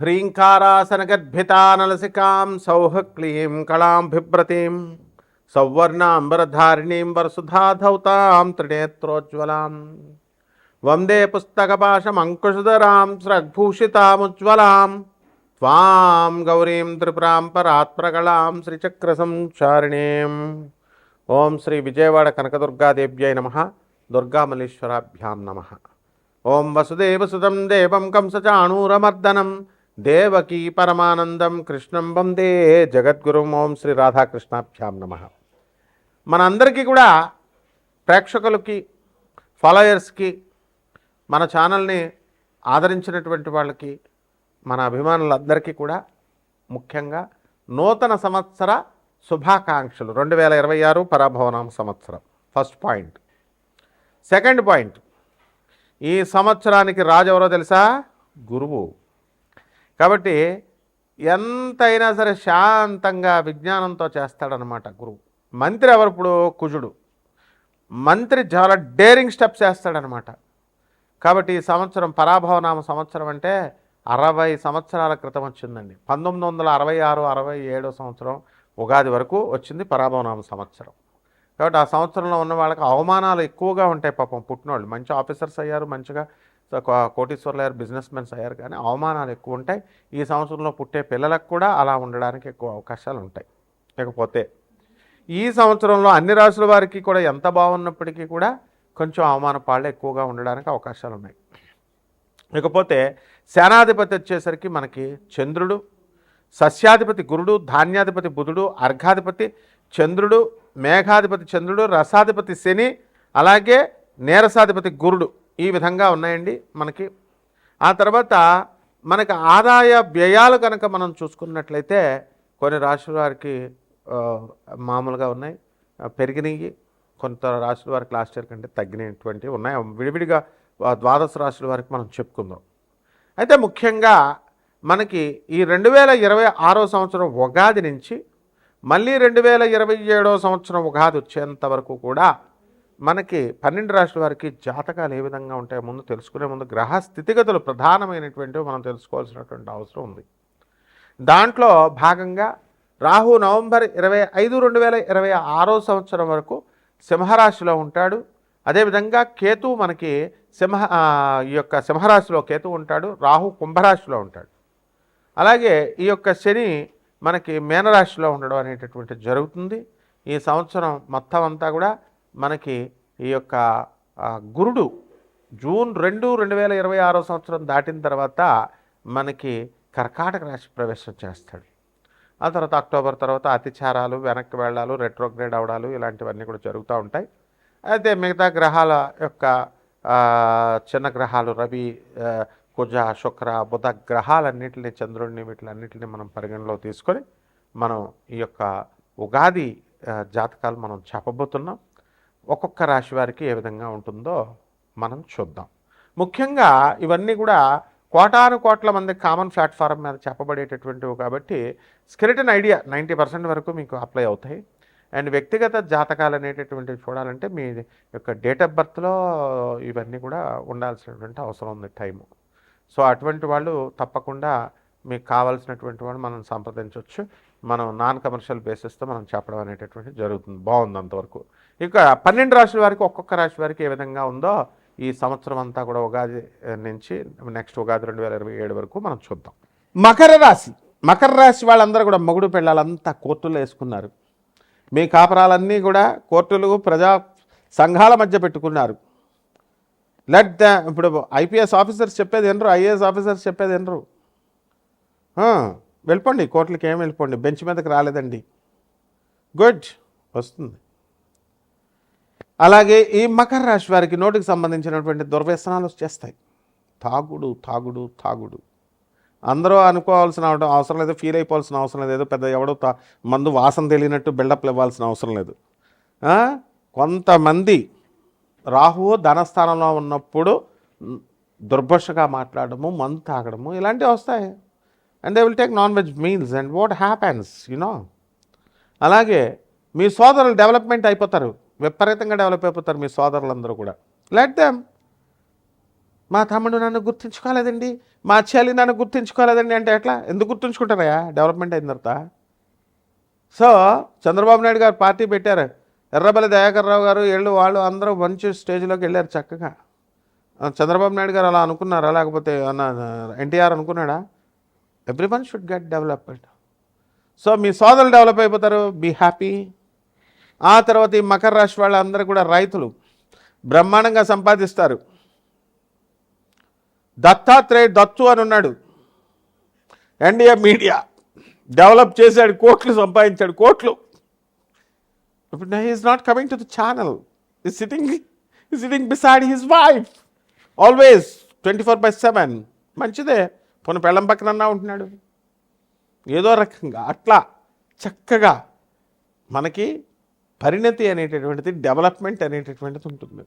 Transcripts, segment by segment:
హ్రీంకారాసనగద్భితానలసికాం సౌహ క్లీం కళాం బిభ్రతీం సౌవర్ణాంబరధారిణీం వరసుధాధౌతాం త్రినేత్రోజ్వలాం వందే పుస్తకపాశమంకుశధరాం స్రగ్భూషితాముజ్వలాం త్వాం గౌరీం త్రిపురాం పరాత్ప్రకళాం శ్రీచక్రసంచారిణీం. ఓం శ్రీ విజయవాడ కనకదుర్గాదేవ్యై నమః. దుర్గామల్లీశ్వరాభ్యాం నమః. ఓం వసుదేవసుతం దేవం కంసచాణూరమర్దనం దేవకీ పరమానందం కృష్ణం వందే జగద్గురుం. ఓం శ్రీ రాధాకృష్ణాభ్యాం నమః. మనందరికీ కూడా ప్రేక్షకులకి, ఫాలోయర్స్కి, మన ఛానల్ని ఆదరించినటువంటి వాళ్ళకి, మన అభిమానులందరికీ కూడా ముఖ్యంగా నూతన సంవత్సర శుభాకాంక్షలు. 2026 పరాభవనామ సంవత్సరం ఫస్ట్ పాయింట్. సెకండ్ పాయింట్, ఈ సంవత్సరానికి రాజు ఎవరో తెలుసా? గురువు. కాబట్టి ఎంతైనా సరే శాంతంగా విజ్ఞానంతో చేస్తాడనమాట గురువు. మంత్రి ఎవరు? ఇప్పుడు కుజుడు. మంత్రి చాలా డేరింగ్ స్టెప్స్ చేస్తాడనమాట. కాబట్టి ఈ సంవత్సరం పరాభవనామ సంవత్సరం అంటే 60 సంవత్సరాల క్రితం వచ్చిందండి. 1966, 67 సంవత్సరం ఉగాది వరకు వచ్చింది పరాభవనామ సంవత్సరం. కాబట్టి ఆ సంవత్సరంలో ఉన్న వాళ్ళకి అవమానాలు ఎక్కువగా ఉంటాయి. పాపం పుట్టినోళ్ళు మంచి ఆఫీసర్స్ అయ్యారు, మంచిగా కోటీశ్వర్లు అయ్యారు, బిజినెస్ మెన్స్ అయ్యారు, కానీ అవమానాలు ఎక్కువ ఉంటాయి. ఈ సంవత్సరంలో పుట్టే పిల్లలకు కూడా అలా ఉండడానికి ఎక్కువ అవకాశాలు ఉంటాయి. లేకపోతే ఈ సంవత్సరంలో అన్ని రాసుల వారికి కూడా ఎంత బాగున్నప్పటికీ కూడా కొంచెం అవమాన పాళ్ళు ఎక్కువగా ఉండడానికి అవకాశాలు ఉన్నాయి. ఇకపోతే సేనాధిపతి వచ్చేసరికి మనకి చంద్రుడు, సస్యాధిపతి గురుడు, ధాన్యాధిపతి బుధుడు, అర్ఘాధిపతి చంద్రుడు, మేఘాధిపతి చంద్రుడు, రసాధిపతి శని, అలాగే నీరసాధిపతి గురుడు. ఈ విధంగా ఉన్నాయండి మనకి. ఆ తర్వాత మనకి ఆదాయ వ్యయాలు కనుక మనం చూసుకున్నట్లయితే కొన్ని రాశుల వారికి మామూలుగా ఉన్నాయి, పెరిగినాయి. కొంత రాశుల వారికి లాస్ట్ ఇయర్ కంటే తగ్గినటువంటివి ఉన్నాయి. విడివిడిగా 12 రాశుల వారికి మనం చెప్పుకుందాం. అయితే ముఖ్యంగా మనకి ఈ 2026 సంవత్సరం ఉగాది నుంచి మళ్ళీ 2027 సంవత్సరం ఉగాది వచ్చేంత వరకు కూడా మనకి 12 రాశుల వారికి జాతకాలు ఏ విధంగా ఉంటాయో ముందు తెలుసుకునే ముందు గ్రహ స్థితిగతులు ప్రధానమైనటువంటివి మనం తెలుసుకోవాల్సినటువంటి అవసరం ఉంది. దాంట్లో భాగంగా రాహు నవంబర్ 25, 2026 సంవత్సరం వరకు సింహరాశిలో ఉంటాడు. అదేవిధంగా కేతు మనకి ఈ యొక్క సింహరాశిలో కేతు ఉంటాడు, రాహు కుంభరాశిలో ఉంటాడు. అలాగే ఈ యొక్క శని మనకి మీనరాశిలో ఉండడం అనేటటువంటి జరుగుతుంది. ఈ సంవత్సరం మొత్తం అంతా కూడా మనకి ఈ యొక్క గురుడు జూన్ 2, 2026 సంవత్సరం దాటిన తర్వాత మనకి కర్కాటక రాశి ప్రవేశం చేస్తాడు. ఆ తర్వాత అక్టోబర్ తర్వాత అతిచారాలు, వెనక్కి వెళ్ళాలు, రెట్రోగ్రేడ్ అవడాలు ఇలాంటివన్నీ కూడా జరుగుతూ ఉంటాయి. అయితే మిగతా గ్రహాల యొక్క చిన్న గ్రహాలు రవి, కుజ, శుక్ర, బుధ గ్రహాలన్నింటినీ, చంద్రుడిని, వీటిలన్నింటినీ మనం పరిగణలో తీసుకొని మనం ఈ యొక్క ఉగాది జాతకాలు మనం చెప్పబోతున్నాం. ఒక్కొక్క రాశి వారికి ఏ విధంగా ఉంటుందో మనం చూద్దాం. ముఖ్యంగా ఇవన్నీ కూడా కోటాను కోట్ల మంది కామన్ ప్లాట్ఫారం మీద చెప్పబడేటటువంటివి కాబట్టి స్కెలిటన్ ఐడియా 90% వరకు మీకు అప్లై అవుతాయి. అండ్ వ్యక్తిగత జాతకాలు అనేటటువంటివి చూడాలంటే మీ యొక్క డేట్ ఆఫ్ బర్త్లో ఇవన్నీ కూడా ఉండాల్సినటువంటి అవసరం ఉంది టైము. సో అటువంటి వాళ్ళు తప్పకుండా మీకు కావాల్సినటువంటి వాళ్ళు మనం సంప్రదించవచ్చు. మనం నాన్ కమర్షియల్ బేసిస్తో మనం చెప్పడం అనేటటువంటిది జరుగుతుంది. బాగుంది అంతవరకు. ఇక 12 రాశుల వారికి ఒక్కొక్క రాశి వారికి ఏ విధంగా ఉందో ఈ సంవత్సరం అంతా కూడా ఉగాది నుంచి నెక్స్ట్ ఉగాది 2027 వరకు మనం చూద్దాం. మకర రాశి. మకర రాశి వాళ్ళందరూ కూడా మొగుడు పెళ్ళాలంతా కోర్టులో వేసుకున్నారు. మీ కాపరాలన్నీ కూడా కోర్టులు, ప్రజా సంఘాల మధ్య పెట్టుకున్నారు. ఇప్పుడు ఐపీఎస్ ఆఫీసర్స్ చెప్పేది ఎనరు, ఐఏఎస్ ఆఫీసర్స్ చెప్పేది ఎనరు. వెళ్ళిపోండి కోర్టులకి, ఏం వెళ్ళిపోండి, బెంచ్ మీదకి రాలేదండి. గుడ్, వస్తుంది. అలాగే ఈ మకర రాశి వారికి నోటికి సంబంధించినటువంటి దుర్వ్యసనాలు వచ్చేస్తాయి. తాగుడు తాగుడు తాగుడు. అందరూ అనుకోవాల్సిన అవసరం లేదు, ఫీల్ అయిపోవాల్సిన అవసరం లేదు. ఏదో పెద్ద ఎవడో మందు వాసన తెలియనట్టు బిల్డప్లు ఇవ్వాల్సిన అవసరం లేదు. కొంతమంది రాహువు ధనస్థానంలో ఉన్నప్పుడు దుర్భషగా మాట్లాడము, మందు తాగడము ఇలాంటివి వస్తాయి. And they will take non veg meals and what happens you know. అలాగే మీ సోదరులు డెవలప్మెంట్ అయిపోతారు, విపరీతంగా డెవలప్ అయిపోతారు మీ సోదరులందరూ కూడా. Let them. మా తమ్ముడు నన్ను గుర్తుంచుకోలేదండి, మా చెల్లి నన్ను గుర్తుంచుకోలేదండి అంటే ఎట్లా? ఎందుకు గుర్తుంచుకుంటారా డెవలప్మెంట్ అయిన తర్వాత? సో చంద్రబాబు నాయుడు గారు పార్టీ పెట్టారు, ఎర్రబెల్లి దయాకర్ రావు గారు వాళ్ళు అందరూ మంచి స్టేజ్లోకి వెళ్ళారు చక్కగా. చంద్రబాబు నాయుడు గారు అలా అనుకున్నారా? లేకపోతే ఎన్టీఆర్ అనుకున్నాడా? Everyone should get development. So మీ సోదరులు డెవలప్ అయిపోతారు, బీ హ్యాపీ. ఆ తర్వాత ఈ మకర రాశి వాళ్ళందరూ కూడా రైతులు బ్రహ్మాండంగా సంపాదిస్తారు. దత్తాత్రేయ దత్తు అని ఉన్నాడు, ఎన్డీఏ మీడియా డెవలప్ చేశాడు, కోట్లు సంపాదించాడు, కోట్లు. ఇప్పుడు he is not coming to the channel, is sitting beside his wife always 24/7. మంచిదే, పోనీ పెళ్ళం పక్కనన్నా ఉంటున్నాడు ఏదో రకంగా. అట్లా చక్కగా మనకి పరిణతి అనేటటువంటిది, డెవలప్మెంట్ అనేటటువంటిది ఉంటుంది.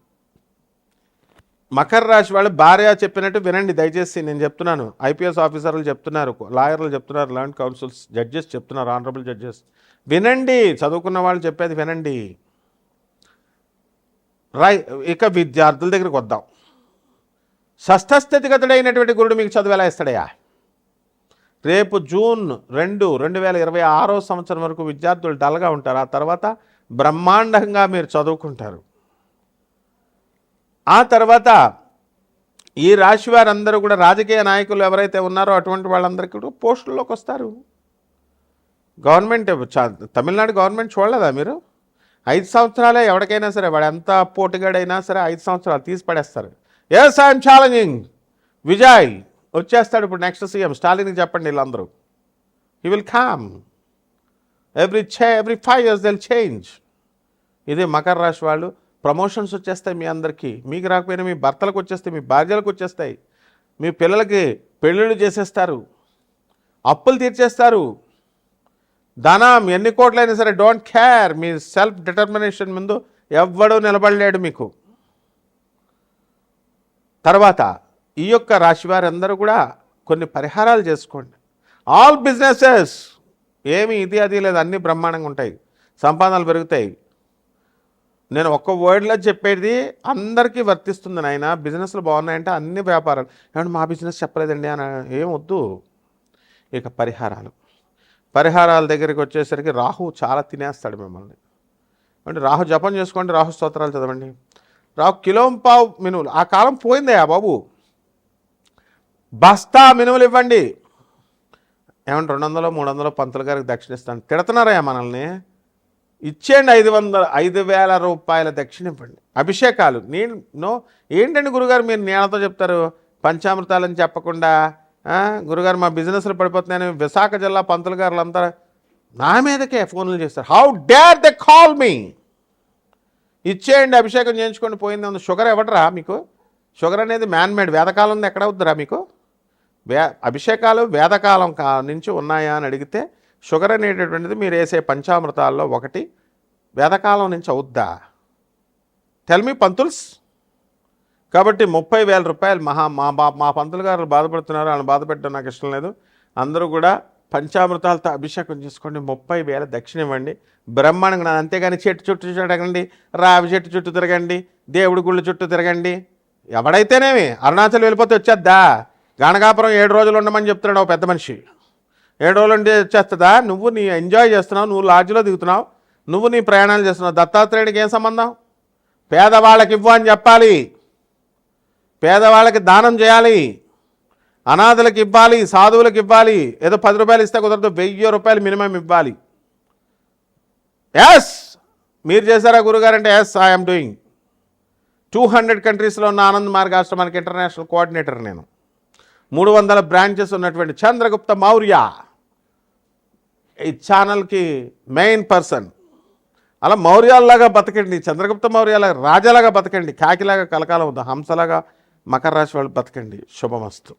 మకర రాశి వాళ్ళు భార్య చెప్పినట్టు వినండి దయచేసి. నేను చెప్తున్నాను, ఐపీఎస్ ఆఫీసర్లు చెప్తున్నారు, లాయర్లు చెప్తున్నారు, ల్యాండ్ కౌన్సిల్స్ జడ్జెస్ చెప్తున్నారు, ఆనరబుల్ జడ్జెస్ వినండి, చదువుకున్న వాళ్ళు చెప్పేది వినండి. ఇక విద్యార్థుల దగ్గరికి వద్దాం. షష్ఠస్థితిగతుడైనటువంటి గురుడు మీకు చదువు ఎలా ఇస్తాడయా? రేపు జూన్ 2, 2026 సంవత్సరం వరకు విద్యార్థులు డల్గా ఉంటారు. ఆ తర్వాత బ్రహ్మాండంగా మీరు చదువుకుంటారు. ఆ తర్వాత ఈ రాశి వారందరూ కూడా రాజకీయ నాయకులు ఎవరైతే ఉన్నారో అటువంటి వాళ్ళందరికీ కూడా పోస్టుల్లోకి వస్తారు. గవర్నమెంట్, తమిళనాడు గవర్నమెంట్ చూడలేదా మీరు? 5 సంవత్సరాలే ఎవరికైనా సరే, వాడు ఎంత పోటుగాడైనా సరే 5 సంవత్సరాలు తీసి పడేస్తారు. ఎస్ ఐఎమ్ ఛాలెంజింగ్ విజయ్ వచ్చేస్తాడు ఇప్పుడు నెక్స్ట్ సీఎం. స్టాలిన్కి చెప్పండి వీళ్ళందరూ, he will come. Every 5 years దిల్ చేంజ్. ఇదే మకర రాశి వాళ్ళు. ప్రమోషన్స్ వచ్చేస్తాయి మీ అందరికీ, మీకు రాకపోయినా మీ భర్తలకు వచ్చేస్తాయి, మీ భార్యలకు వచ్చేస్తాయి, మీ పిల్లలకి పెళ్ళిళ్ళు చేసేస్తారు, అప్పులు తీర్చేస్తారు. ధనం ఎన్ని కోట్లైనా సరే don't care. Me self determination ముందు ఎవ్వడూ నిలబడలేడు మీకు. తర్వాత ఈ యొక్క రాశి వారందరూ కూడా కొన్ని పరిహారాలు చేసుకోండి. ఆల్ బిజినెసెస్ ఏమి ఇది అది లేదు, అన్నీ బ్రహ్మాండంగా ఉంటాయి, సంపాదనలు పెరుగుతాయి. నేను ఒక్క వర్డ్లో చెప్పేది అందరికీ వర్తిస్తుంది నాయన. బిజినెస్లు బాగున్నాయంటే అన్ని వ్యాపారాలు, ఏమంటే మా బిజినెస్ చెప్పలేదండి అని ఏం వద్దు. ఇక పరిహారాల దగ్గరికి వచ్చేసరికి రాహు చాలా తినేస్తాడు మిమ్మల్ని. అంటే రాహు జపం చేసుకోండి, రాహు స్తోత్రాలు చదవండి. రాహు కిలోంపావు మినువులు, ఆ కాలం పోయిందయ్యా బాబు. బస్తా మినువులు ఇవ్వండి. ఏమంటే 200, 300 పంతులు గారికి దక్షిణ ఇస్తాను. తిడుతున్నారయ్యా మనల్ని. ఇచ్చేయండి 5,000 రూపాయల దక్షిణ ఇవ్వండి. అభిషేకాలు ఏంటండి గురుగారు మీరు నీళ్ళతో చెప్తారు, పంచామృతాలని చెప్పకుండా. గురుగారు మా బిజినెస్లు పడిపోతున్నాయని విశాఖ జిల్లా పంతులు గారులంతా నా మీదకే ఫోన్లు చేస్తారు. How dare they call me. ఇచ్చేయండి, అభిషేకం చేయించుకోండి, పోయింది. షుగర్ ఎవడరా మీకు? షుగర్ అనేది మ్యాన్మేడ్, వేదకాలం ఎక్కడ అవుద్దిరా మీకు? అభిషేకాలు వేదకాలం నుంచి ఉన్నాయా అని అడిగితే షుగర్ అనేటటువంటిది మీరు వేసే పంచామృతాల్లో ఒకటి వేదకాలం నుంచి అవుద్దా? టెల్ మీ పంతుల్స్. కాబట్టి 30,000 రూపాయలు మా పంతులు గారు బాధపడుతున్నారు, వాళ్ళని బాధపెట్టడం నాకు ఇష్టం లేదు. అందరూ కూడా పంచామృతాలతో అభిషేకం చేసుకోండి, 30,000 దక్షిణ ఇవ్వండి. బ్రహ్మాండంగా. అంతేగాని చెట్టు చుట్టూ తిరగండి, రావి చెట్టు చుట్టూ తిరగండి, దేవుడి గుళ్ళు చుట్టూ తిరగండి. ఎవడైతేనేమి అరుణాచల్ వెళ్ళిపోతే వచ్చేద్దా? గానగాపురం 7 రోజులు ఉండమని చెప్తున్నాడు ఒక పెద్ద మనిషి. 7 రోజులు ఉంటే వచ్చేస్తుందా? నువ్వు నీ ఎంజాయ్ చేస్తున్నావు, నువ్వు లాడ్జ్లో దిగుతున్నావు, నువ్వు నీ ప్రయాణాలు చేస్తున్నావు. దత్తాత్రేయుడికి ఏం సంబంధం? పేదవాళ్ళకి ఇవ్వు అని చెప్పాలి, పేదవాళ్ళకి దానం చేయాలి, అనాథలకు ఇవ్వాలి, సాధువులకు ఇవ్వాలి. ఏదో 10 రూపాయలు ఇస్తే కుదరదు, 1000 రూపాయలు మినిమం ఇవ్వాలి. ఎస్ మీరు చేశారా గురుగారు అంటే ఎస్ ఐఎమ్ డూయింగ్. 200 కంట్రీస్లో ఉన్న ఆనంద్ మార్గ్ ఆశ్రమానికి ఇంటర్నేషనల్ కోఆర్డినేటర్ నేను. 300 బ్రాంచెస్ ఉన్నటువంటి చంద్రగుప్త మౌర్య ఈ ఛానల్కి మెయిన్ పర్సన్. అలా మౌర్యాలలాగా బతకండి, చంద్రగుప్త మౌర్యాలాగా రాజాలాగా బతకండి, కాకిలాగా కలకాలం వద్దు, హంసలాగా మకర రాశి వాళ్ళు బతకండి. శుభమస్తు.